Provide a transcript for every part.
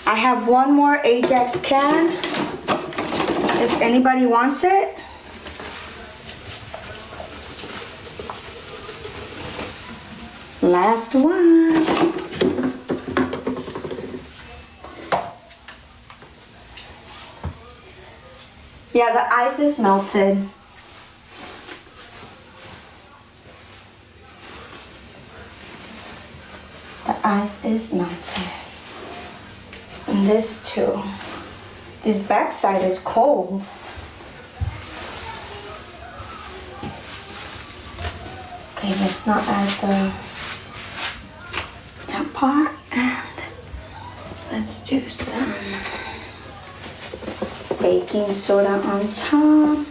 I have one more Ajax can, if anybody wants it. Last one. Yeah, the ice is melted. The ice is melted. And this too. This backside is cold. Okay, let's not add that part, and let's do some baking soda on top.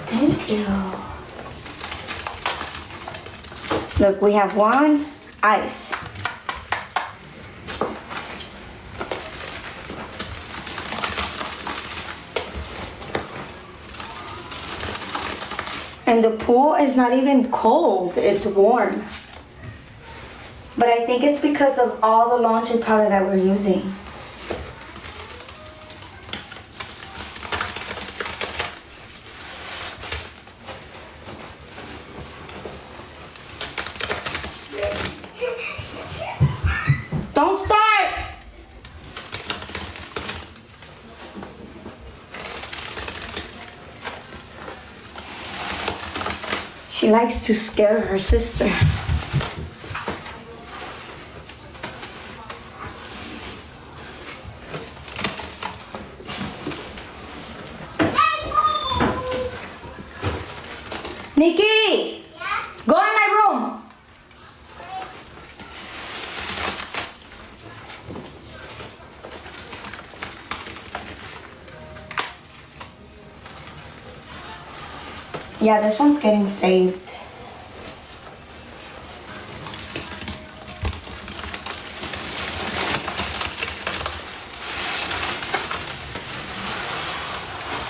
Thank you. Look, we have one ice. And the pool is not even cold, it's warm. But I think it's because of all the laundry powder that we're using. Don't start! She likes to scare her sister. Nikki! Yeah? Go in my room! Yeah, this one's getting saved.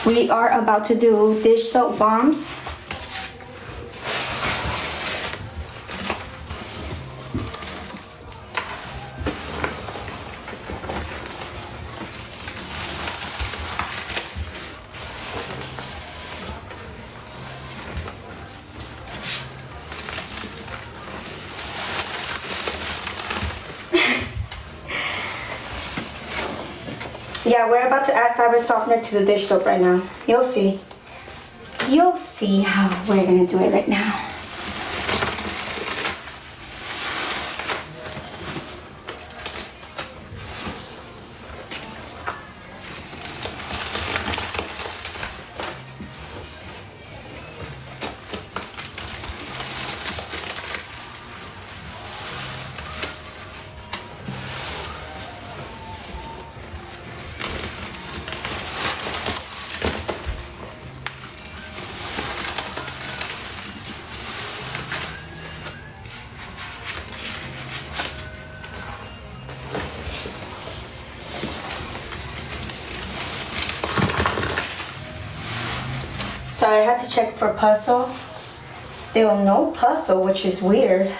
We are about to do dish soap bombs. Yeah, we're about to add fabric softener to the dish soap right now. You'll see. You'll see how we're gonna do it right now. Sorry, I had to check for puzzle. Still no puzzle, which is weird.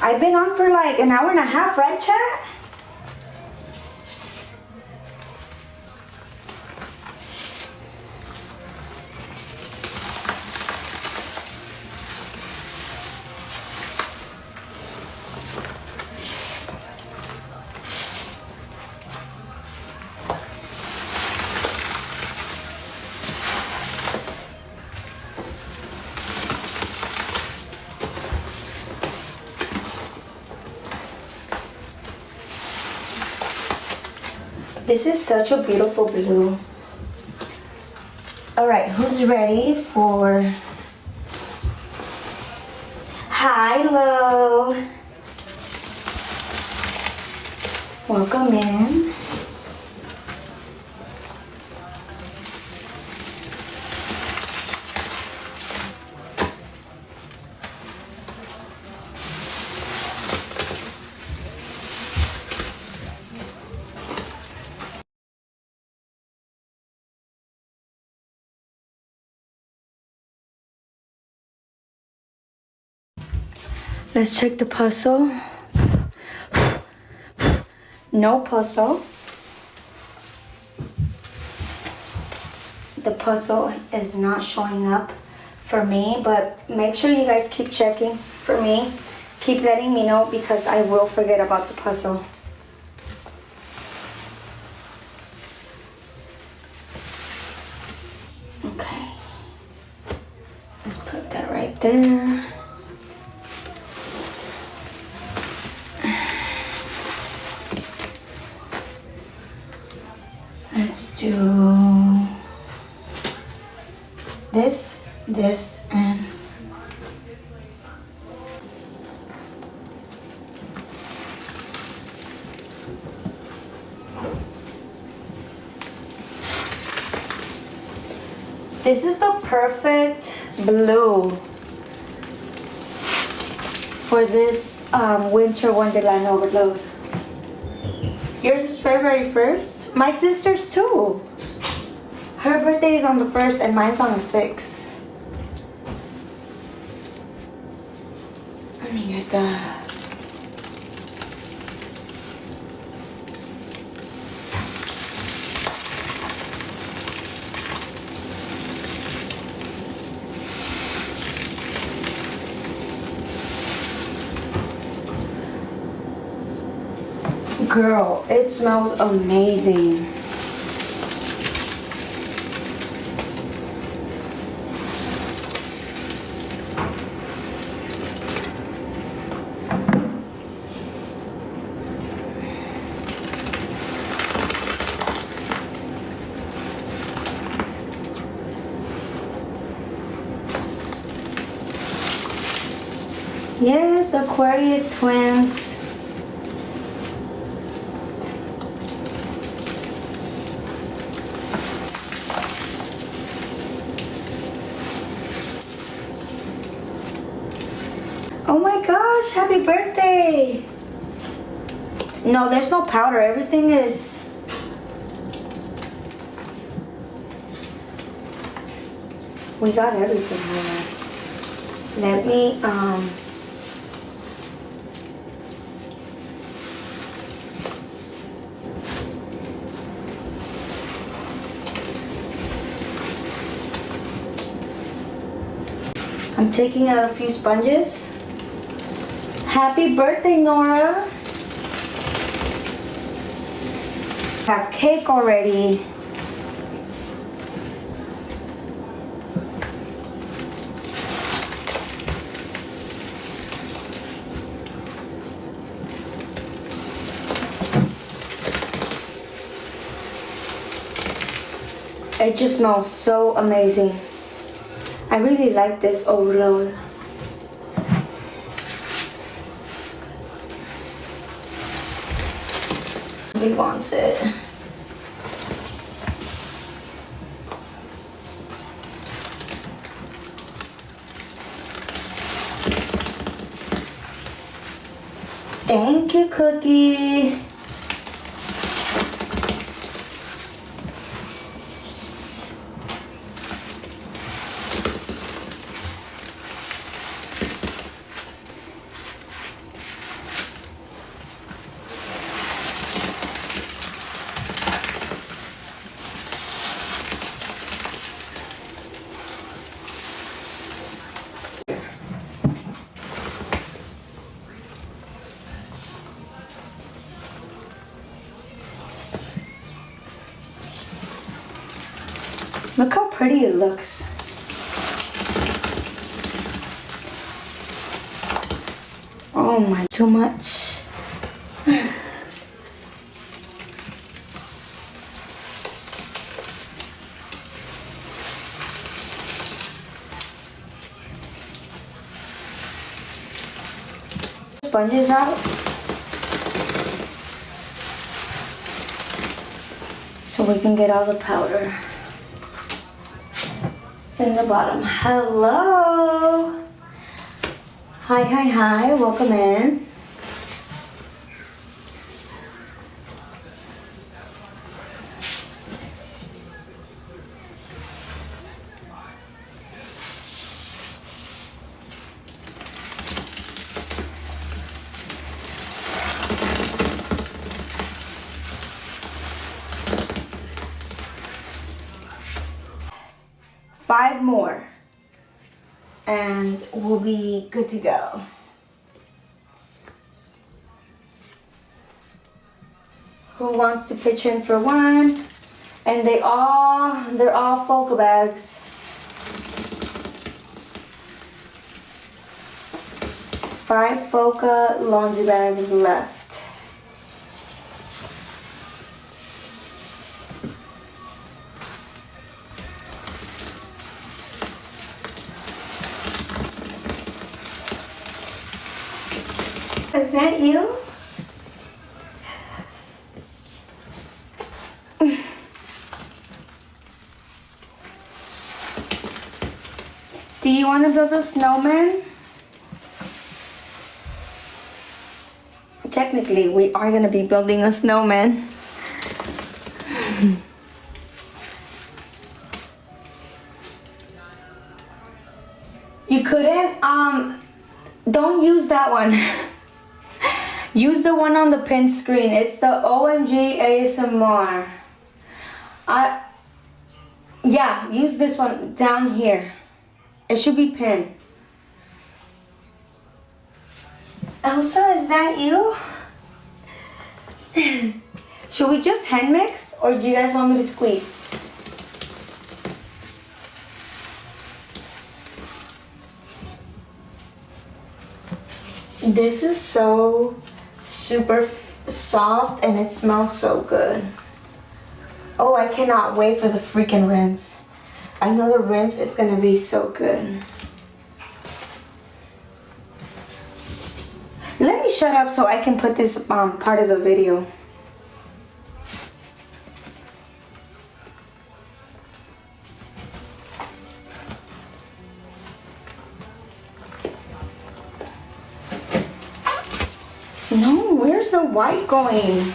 I've been on for like an hour and a half, right, chat? This is such a beautiful blue. All right, who's ready for... Hi, Lo. Welcome in. Let's check the puzzle. No puzzle. The puzzle is not showing up for me, but make sure you guys keep checking for me. Keep letting me know because I will forget about the puzzle. Okay. Let's put that right there. Let's do this, and this is the perfect blue for this winter wonderland overload. Yours is February 1st. My sister's too. Her birthday is on the 1st and mine's on the 6th. Let me get that. Girl, it smells amazing. Yes, Aquarius twins. Oh my gosh, happy birthday! No, there's no powder. Everything is... We got everything here. Let me, I'm taking out a few sponges. Happy birthday, Nora. Have cake already. It just smells so amazing. I really like this overload. He wants it. Thank you, Cookie. Look how pretty it looks. Oh my, too much. Sponges out. So we can get all the powder in the bottom. Hello. Hi, hi, hi. Welcome in. Five more and we'll be good to go. Who wants to pitch in for one? And they're all Foca bags. 5 Foca laundry bags left. Is that you? Do you want to build a snowman? Technically, we are going to be building a snowman. You couldn't? Don't use that one. Use the one on the pin screen. It's the OMG ASMR. Yeah, use this one down here. It should be pinned. Elsa, is that you? Should we just hand mix or do you guys want me to squeeze? This is so super soft and it smells so good. Oh, I cannot wait for the freaking rinse. I know the rinse is gonna be so good. Let me shut up so I can put this part of the video. No, where's the white going?